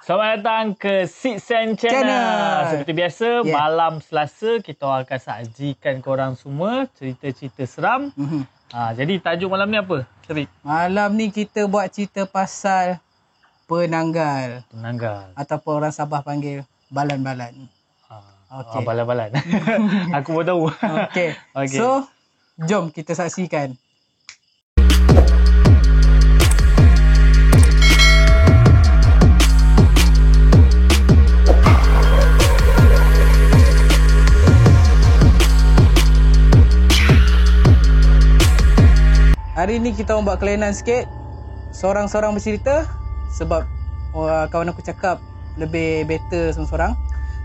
Selamat datang ke Six Sense Channel. Seperti biasa, malam Selasa kita akan sajikan korang semua cerita-cerita seram. Jadi tajuk malam ni apa, Syarik? Malam ni kita buat cerita pasal penanggal. Penanggal. Ataupun orang Sabah panggil balan-balan. Okay. Balan-balan. Aku baru tahu. Okay. So, jom kita saksikan. Hari ni kita orang buat kelainan sikit. Seorang-seorang bercerita. Sebab kawan aku cakap lebih better seorang-seorang.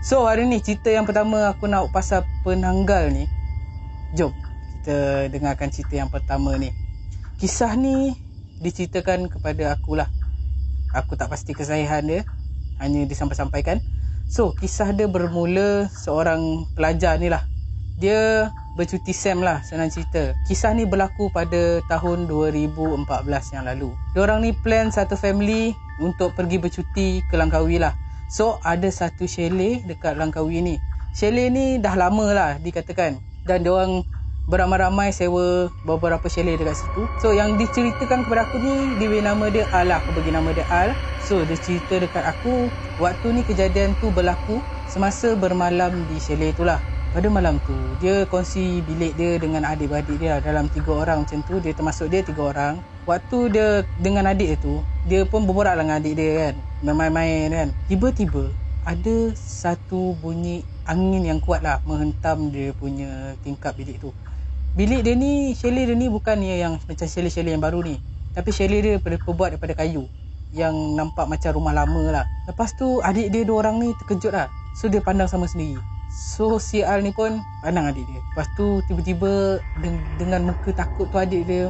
So hari ni cerita yang pertama aku nak pasal penanggal ni. Jom kita dengarkan cerita yang pertama ni. Kisah ni diceritakan kepada akulah. Aku tak pasti kesahihan dia, hanya disampaikan. So kisah dia bermula seorang pelajar ni lah. Dia bercuti SEM lah, senang cerita. Kisah ni berlaku pada tahun 2014 yang lalu. Diorang ni plan satu family untuk pergi bercuti ke Langkawi lah. So ada satu chalet dekat Langkawi ni. Chalet ni dah lama lah dikatakan. Dan diorang beramai-ramai sewa beberapa chalet dekat situ. So yang diceritakan kepada aku ni, dia nama dia Al lah. Aku bagi nama dia Al. So dia cerita dekat aku, waktu ni kejadian tu berlaku semasa bermalam di chalet tu lah. Pada malam tu, dia kongsi bilik dia dengan adik-beradik dia. Dalam 3 orang macam tu, dia termasuk dia 3 orang. Waktu dia dengan adik dia tu, dia pun berborak lah dengan adik dia kan. Main-main kan. Tiba-tiba, ada satu bunyi angin yang kuat lah menghentam dia punya tingkap bilik tu. Bilik dia ni, chalet dia ni bukan yang macam chalet-chalet yang baru ni. Tapi chalet dia terbuat daripada kayu. Yang nampak macam rumah lama lah. Lepas tu, adik dia 2 orang ni terkejut lah. So, dia pandang sama sendiri. So si Al ni pun pandang adik dia. Lepas tu tiba-tiba dengan muka takut tu adik dia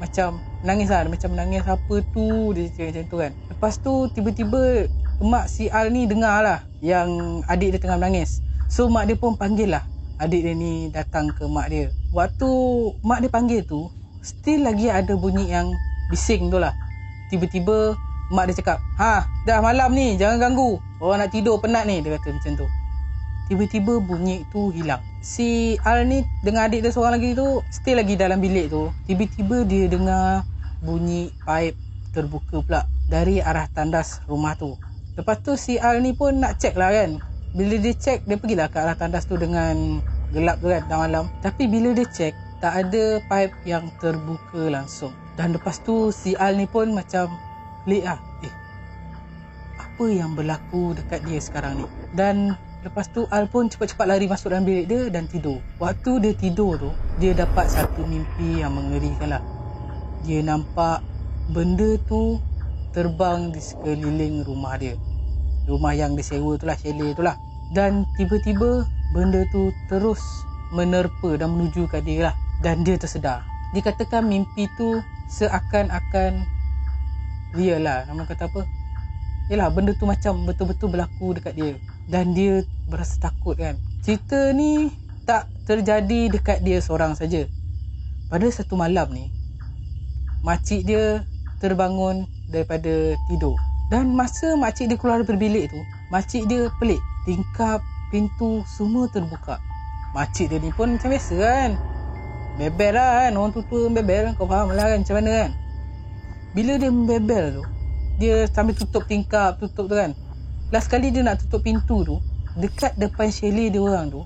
macam menangis lah. Macam menangis apa tu, dia cakap macam tu kan. Lepas tu tiba-tiba mak si Al ni dengar lah yang adik dia tengah menangis. So mak dia pun panggil lah adik dia ni datang ke mak dia. Waktu mak dia panggil tu, still lagi ada bunyi yang bising tu lah. Tiba-tiba mak dia cakap, dah malam ni, jangan ganggu, orang nak tidur penat ni. Dia kata macam tu. Tiba-tiba bunyi tu hilang. Si Al ni dengan adik dia seorang lagi tu still lagi dalam bilik tu. Tiba-tiba dia dengar bunyi paip terbuka pula dari arah tandas rumah tu. Lepas tu si Al ni pun nak check lah kan. Bila dia check, dia pergilah ke arah tandas tu dengan gelap tu kan, dah malam. Tapi bila dia check, tak ada paip yang terbuka langsung. Dan lepas tu si Al ni pun macam pelik lah. Apa yang berlaku dekat dia sekarang ni? Dan lepas tu Al pun cepat-cepat lari masuk dalam bilik dia dan tidur. Waktu dia tidur tu, dia dapat satu mimpi yang mengerikan lah. Dia nampak benda tu terbang di sekeliling rumah dia. Rumah yang dia sewa tu lah, chalet tu lah. Dan tiba-tiba benda tu terus menerpa dan menuju ke dia lah. Dan dia tersedar. Dikatakan mimpi tu seakan-akan real lah. Nama kata apa? Yelah, benda tu macam betul-betul berlaku dekat dia. Dan dia berasa takut kan. Cerita ni tak terjadi dekat dia seorang saja. Pada satu malam ni, makcik dia terbangun daripada tidur. Dan masa makcik dia keluar daripada bilik tu, makcik dia pelik. Tingkap, pintu semua terbuka. Makcik dia ni pun macam biasa kan. Bebel lah kan. Orang tua-tua bebel. Kau faham lah kan macam mana kan. Bila dia membebel tu, dia sambil tutup tingkap, tutup tu kan. Last kali dia nak tutup pintu tu, dekat depan chalet dia orang tu,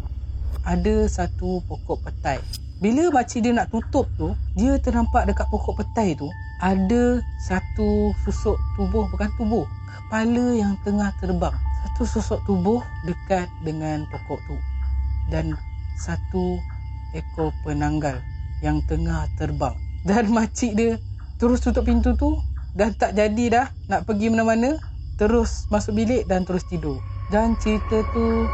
ada satu pokok petai. Bila makcik dia nak tutup tu, dia ternampak dekat pokok petai tu, ada satu susuk tubuh, bukan tubuh, kepala yang tengah terbang. Satu susuk tubuh dekat dengan pokok tu. Dan satu ekor penanggal yang tengah terbang. Dan makcik dia terus tutup pintu tu, dan tak jadi dah nak pergi mana-mana. Terus masuk bilik dan terus tidur. Dan cerita tu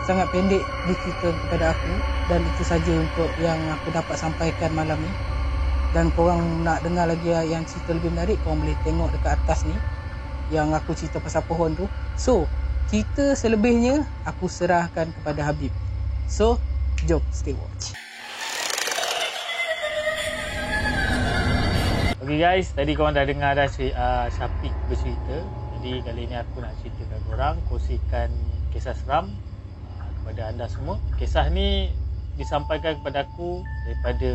sangat pendek dicerita kepada aku. Dan itu saja untuk yang aku dapat sampaikan malam ni. Dan korang nak dengar lagi yang cerita lebih menarik, korang boleh tengok dekat atas ni yang aku cerita pasal pohon tu. So, cerita selebihnya aku serahkan kepada Habib. So, jom stay watch. Okay guys, tadi korang dah dengar dah Syafiq bercerita. Jadi kali ini aku nak ceritakan korang, kongsikan kisah seram kepada anda semua. Kisah ni disampaikan kepada aku daripada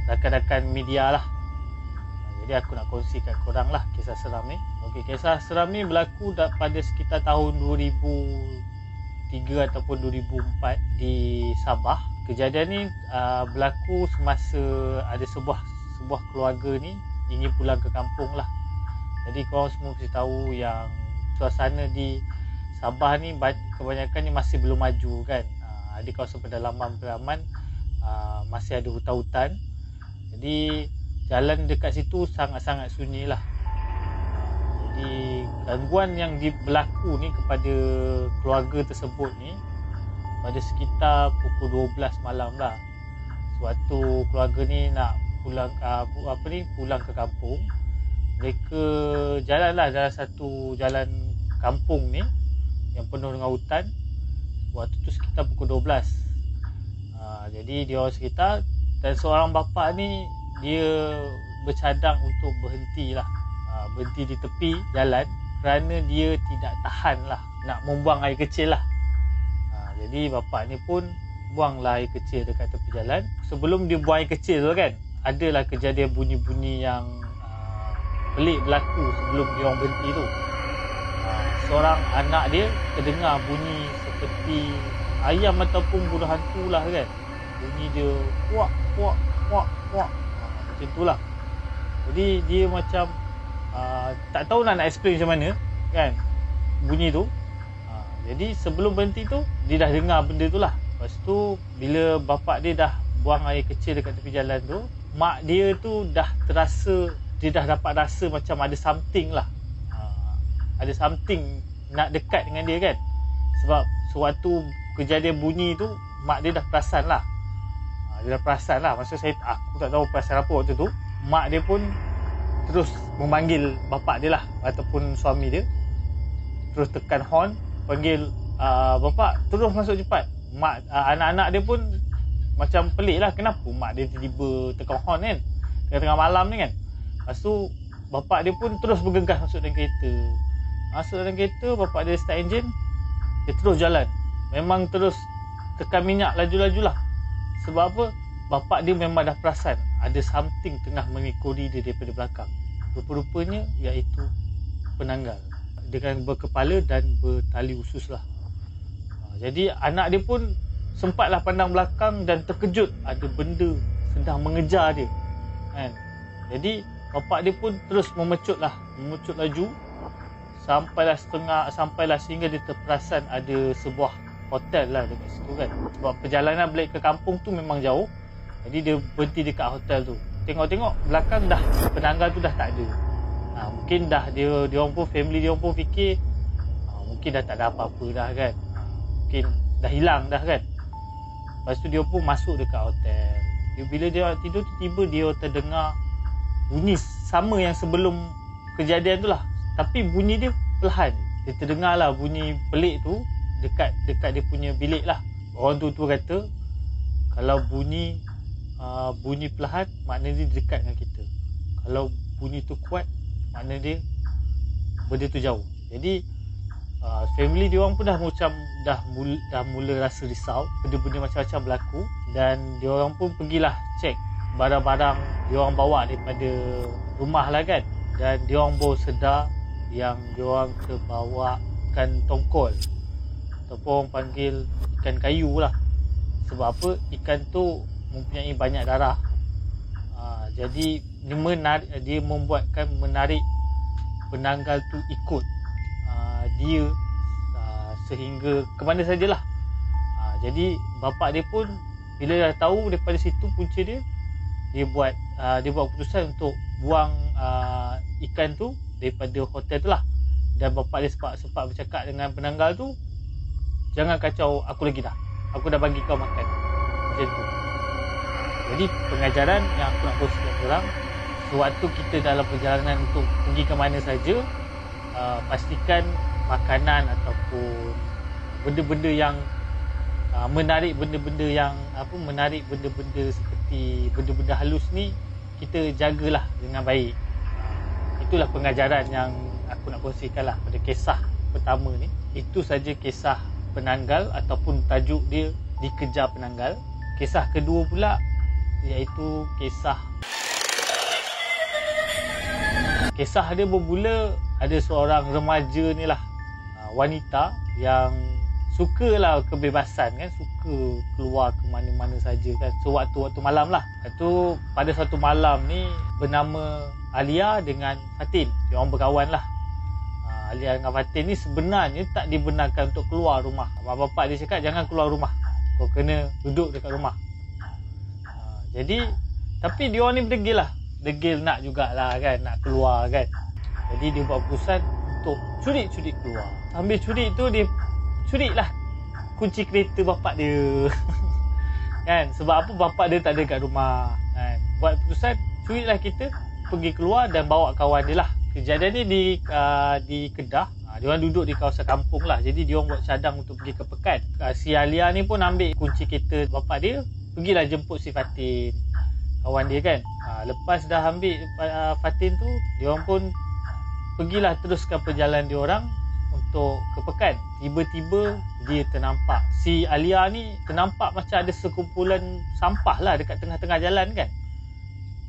rakan-rakan media lah. Jadi aku nak kongsikan korang lah kisah seram ni. Okey, kisah seram ni berlaku pada sekitar tahun 2003 ataupun 2004 di Sabah. Kejadian ni berlaku semasa ada sebuah keluarga ni ingin pulang ke kampung lah. Jadi korang semua mesti tahu yang suasana di Sabah ni kebanyakan ni masih belum maju kan. Di kawasan pedalaman masih ada hutan-hutan. Jadi jalan dekat situ sangat-sangat sunyi lah. Jadi gangguan yang berlaku ni kepada keluarga tersebut ni pada sekitar pukul 12 malam lah. Suatu keluarga ni nak pulang ke kampung. Mereka jalanlah dalam satu jalan kampung ni yang penuh dengan hutan. Waktu tu sekitar pukul 12. Jadi dia orang sekitar, dan seorang bapa ni dia bercadang untuk berhenti di tepi jalan kerana dia tidak tahan lah nak membuang air kecil lah. Jadi bapa ni pun buanglah air kecil dekat tepi jalan. Sebelum dia buang air kecil tu kan, adalah kejadian bunyi-bunyi yang pelik berlaku sebelum dia orang berhenti tu. Seorang anak dia terdengar bunyi seperti ayam ataupun burung hantu lah kan. Bunyi dia kuak kuak kuak kuak, macam tu lah. Jadi dia macam tak tahu nak explain macam mana kan bunyi tu. Jadi sebelum berhenti tu dia dah dengar benda tu lah. Lepas tu bila bapak dia dah buang air kecil dekat tepi jalan tu, mak dia tu dah terasa, dia dah dapat rasa macam ada something lah. Ada something nak dekat dengan dia kan. Sebab sewaktu kejadian bunyi tu, mak dia dah perasan lah. Dia dah perasan lah. Maksud saya, aku tak tahu perasan apa waktu tu. Mak dia pun terus memanggil bapak dia lah, ataupun suami dia. Terus tekan horn, panggil, bapak terus masuk cepat. Anak-anak dia pun macam pelik lah. Kenapa mak dia tiba-tiba tekan horn kan, tengah-tengah malam ni kan. Lepas tu bapak dia pun terus bergegas masuk dalam kereta. Masuk dalam kereta, bapak dia start enjin, dia terus jalan. Memang terus tekan minyak laju-laju lah. Sebab apa? Bapak dia memang dah perasan ada something tengah mengikori dia daripada belakang. Rupa-rupanya iaitu penanggal dengan berkepala dan bertali usus lah. Jadi anak dia pun sempatlah pandang belakang dan terkejut ada benda sedang mengejar dia kan. Jadi bapak dia pun terus memecut laju sampailah sehingga dia terperasan ada sebuah hotel lah dekat situ kan. Sebab perjalanan balik ke kampung tu memang jauh. Jadi dia berhenti dekat hotel tu. Tengok-tengok belakang dah penanggal tu dah tak ada. Mungkin dah dia orang pun, family dia orang pun fikir mungkin dah tak ada apa-apa dah kan. Mungkin dah hilang dah kan. Lepas tu dia pun masuk dekat hotel. Bila dia tidur tiba-tiba dia terdengar bunyi sama yang sebelum kejadian tu lah. Tapi bunyi dia perlahan. Dia terdengar lah bunyi pelik tu dekat dia punya bilik lah. Orang tu kata kalau bunyi perlahan, maknanya dia dekat dengan kita. Kalau bunyi tu kuat, maknanya dia benda tu jauh. Jadi family dia orang pun dah mula rasa risau, benda-benda macam-macam berlaku, dan dia orang pun pergilah cek barang-barang dia orang bawa daripada rumah lah kan. Dan dia orang baru sedar yang dia orang terbawakan tongkol, ataupun orang panggil ikan kayu lah. Sebab apa? Ikan tu mempunyai banyak darah. Jadi dia menarik penanggal tu ikut dia sehingga ke mana sajalah. Jadi bapak dia pun bila dah tahu daripada situ punca dia buat keputusan untuk buang ikan tu daripada hotel tu lah. Dan bapak dia sempat bercakap dengan penanggal tu, jangan kacau aku lagi dah, aku dah bagi kau makan. Macam tu. Jadi pengajaran yang aku nak kongsikan korang, sewaktu kita dalam perjalanan untuk pergi ke mana saja, pastikan makanan ataupun benda-benda yang menarik benda-benda seperti benda-benda halus ni kita jagalah dengan baik. Itulah pengajaran yang aku nak kongsikan lah pada kisah pertama ni. Itu saja kisah penanggal ataupun tajuk dia Dikejar Penanggal. Kisah kedua pula iaitu kisah dia bermula ada seorang remaja ni lah, wanita yang sukalah kebebasan kan, suka keluar ke mana-mana saja kan, sewaktu-waktu malam lah. Lepas tu pada satu malam ni bernama Alia dengan Fatin, dia orang berkawan lah. Alia dengan Fatin ni sebenarnya tak dibenarkan untuk keluar rumah. Mak bapak dia cakap jangan keluar rumah, kau kena duduk dekat rumah. Jadi tapi dia orang ni degil nak jugalah kan, nak keluar kan. Jadi dia buat keputusan untuk curi keluar. Sambil curi tu dia curi lah kunci kereta bapak dia. Kan, sebab apa bapak dia tak ada kat rumah kan. Buat keputusan curi lah kita, pergi keluar dan bawa kawan dia lah. Kejadian ni di Kedah. Dia orang duduk di kawasan kampung lah. Jadi dia orang buat cadang untuk pergi ke Pekan. Si Alia ni pun ambil kunci kereta bapak dia, pergilah jemput si Fatin, kawan dia kan. Lepas dah ambil Fatin tu, dia orang pun pergilah teruskan perjalanan dia orang untuk ke Pekan. Tiba-tiba dia ternampak, si Alia ni ternampak macam ada sekumpulan sampah lah dekat tengah-tengah jalan kan.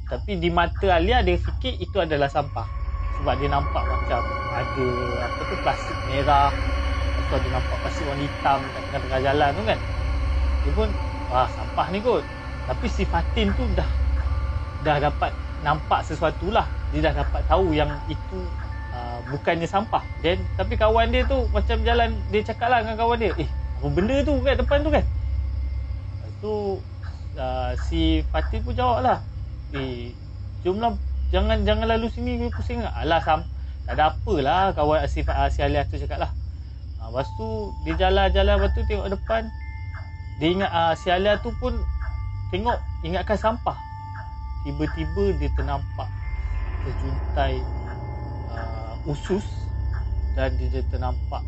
Tapi di mata Alia dia fikir itu adalah sampah, sebab dia nampak macam ada plastik merah, atau dia nampak plastik warna hitam kat tengah-tengah jalan tu kan. Dia pun sampah ni kot. Tapi si Fatin tu dah dapat nampak sesuatu lah. Dia dah dapat tahu yang itu bukannya sampah. Tapi kawan dia tu macam jalan, dia cakap lah dengan kawan dia, apa benda tu kat depan tu kan. Lepas tu si Fatin pun jawab lah, jomlah, jangan lalu sini, pusing lah. Alah tak ada apalah, kawan si Alia tu cakap lah. Lepas tu dia jalan-jalan, lepas tu tengok depan, dia ingat si Alia tu pun ingatkan sampah. Tiba-tiba dia ternampak terjuntai usus, dan dia ternampak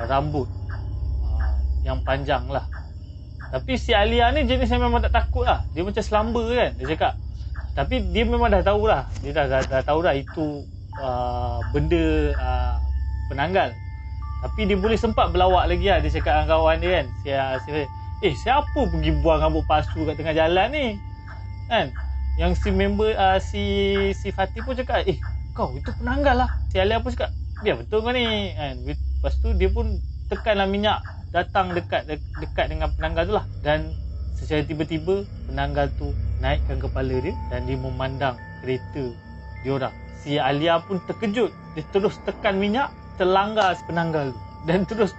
rambut yang panjang lah. Tapi si Alia ni jenis yang memang tak takut lah. Dia macam selamba kan, dia cakap. Tapi dia memang dah tahu lah, dia dah tahu lah itu benda penanggal. Tapi dia boleh sempat berlawak lagi lah. Dia cakap dengan kawan dia kan, siapa pergi buang rambut palsu kat tengah jalan ni kan. Yang si member si Fatih pun cakap, kau itu penanggal lah. Si Alia pun cakap, biar betul kau ni kan. Lepas tu dia pun tekanlah minyak datang dekat dengan penanggal tu lah. Dan secara tiba-tiba penanggal tu naikkan kepala dia dan dia memandang kereta diorang. Si Alia pun terkejut, dia terus tekan minyak, terlanggar si penanggal tu, dan terus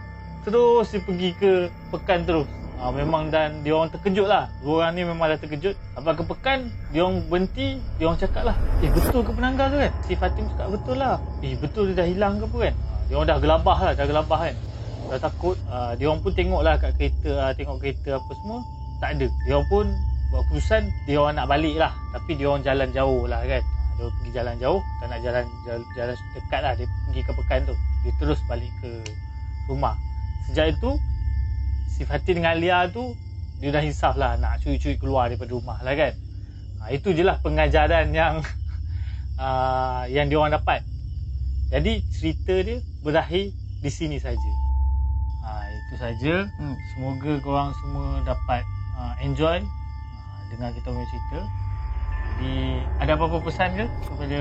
dia pergi ke Pekan terus. Memang, dan dia orang terkejut lah. Dua orang ni memang dah terkejut. Sampai ke Pekan, dia orang berhenti, dia orang cakap lah, betul ke penanggal tu kan? Si Fatim cakap betul lah. Betul dia dah hilang ke apa kan? Dia orang dah gelabah kan. Dah takut. Dia orang pun tengok lah kat kereta, tengok kereta apa semua, tak ada. Dia orang pun buat keputusan dia orang nak balik lah. Tapi dia orang jalan jauh lah kan. Dia pergi jalan jauh, tak nak jalan dekat lah. Dia pergi ke Pekan tu, dia terus balik ke rumah. Sejak itu si Fatin dengan Alia tu dia dah insaf lah, nak curi-curi keluar daripada rumah lah kan. Itu je lah pengajaran yang dia orang dapat. Jadi cerita dia berakhir di sini saja. Itu saja. Semoga korang semua dapat enjoy dengan kita punya cerita. Jadi ada apa-apa pesan ke kepada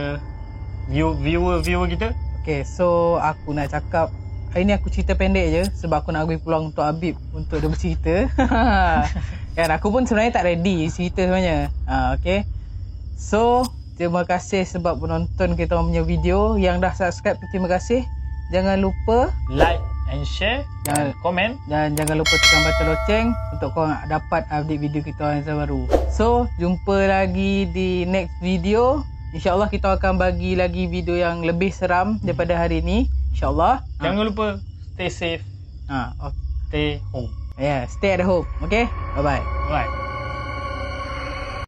viewer kita? Okay, so aku nak cakap, hari ni aku cerita pendek je sebab aku nak bagi peluang untuk Habib untuk dia bercerita. Kan aku pun sebenarnya tak ready cerita sebenarnya. Okay, so terima kasih sebab menonton kita punya video. Yang dah subscribe, terima kasih. Jangan lupa like and share dan komen, dan jangan lupa tekan button loceng untuk korang dapat update video kita yang terbaru. So jumpa lagi di next video. InsyaAllah kita akan bagi lagi video yang lebih seram daripada hari ni, InsyaAllah. Jangan lupa stay safe. Stay home. Yeah, stay at home. Okay, bye bye.